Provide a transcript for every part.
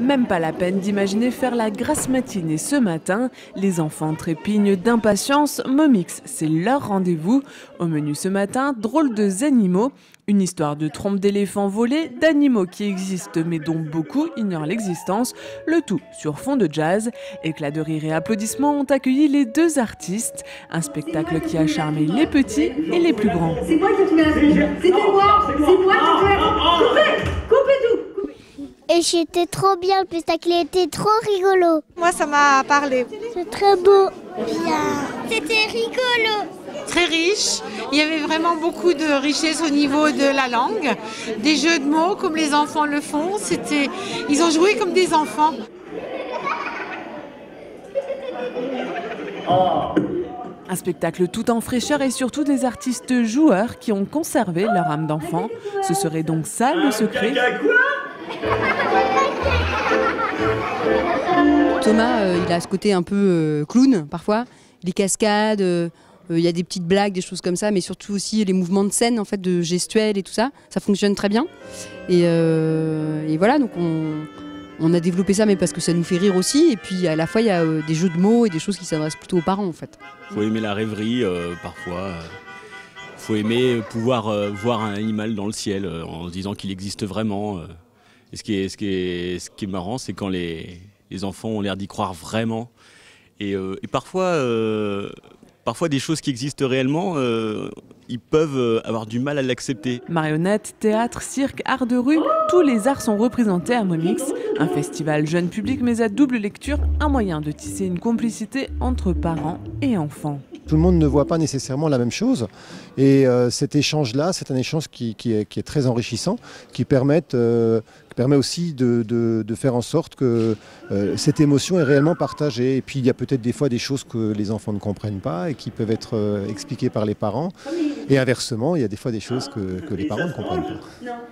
Même pas la peine d'imaginer faire la grasse matinée ce matin. Les enfants trépignent d'impatience. Momix, c'est leur rendez-vous. Au menu ce matin, drôle de animaux. Une histoire de trompe d'éléphants volés, d'animaux qui existent mais dont beaucoup ignorent l'existence. Le tout sur fond de jazz. Éclats de rire et applaudissements ont accueilli les deux artistes. Un spectacle qui a charmé les petits et les plus grands. C'est moi qui ai trouvé la trompe. C'était moi qui ai trouvé la trompe. Coupez tout. Et j'étais trop bien, le spectacle était trop rigolo. Moi, ça m'a parlé. C'est très beau. Bien. C'était rigolo. Très riche. Il y avait vraiment beaucoup de richesse au niveau de la langue. Des jeux de mots comme les enfants le font. Ils ont joué comme des enfants. Un spectacle tout en fraîcheur et surtout des artistes joueurs qui ont conservé leur âme d'enfant. Ce serait donc ça le secret. Thomas, il a ce côté un peu clown parfois, les cascades, il y a des petites blagues, des choses comme ça, mais surtout aussi les mouvements de scène, en fait, de gestuels et tout ça, ça fonctionne très bien. Et voilà, donc on a développé ça, mais parce que ça nous fait rire aussi. Et puis à la fois, il y a des jeux de mots et des choses qui s'adressent plutôt aux parents, en fait. Faut aimer la rêverie parfois. Faut aimer pouvoir voir un animal dans le ciel en se disant qu'il existe vraiment. Et ce qui est marrant, c'est quand les enfants ont l'air d'y croire vraiment. Et parfois des choses qui existent réellement, ils peuvent avoir du mal à l'accepter. Marionnettes, théâtre, cirque, art de rue, tous les arts sont représentés à Momix. Un festival jeune public mais à double lecture, un moyen de tisser une complicité entre parents et enfants. Tout le monde ne voit pas nécessairement la même chose et cet échange-là, c'est un échange qui est très enrichissant, qui permet aussi de faire en sorte que cette émotion est réellement partagée. Et puis il y a peut-être des fois des choses que les enfants ne comprennent pas et qui peuvent être expliquées par les parents. Et inversement, il y a des fois des choses que les parents ne comprennent pas.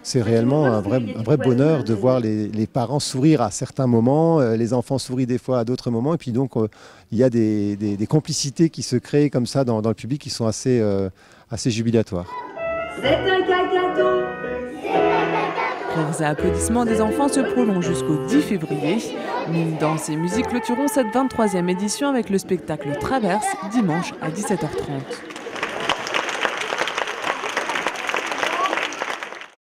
C'est réellement un vrai bonheur de voir les parents sourire à certains moments, les enfants sourient des fois à d'autres moments. Et puis donc il y a des complicités qui se créent comme ça dans le public qui sont assez jubilatoires. C'est un cacaton. Rires et applaudissements des enfants se prolongent jusqu'au 10 février. Mime, danse et musique clôtureront cette 23e édition avec le spectacle Traverse, dimanche à 17h30.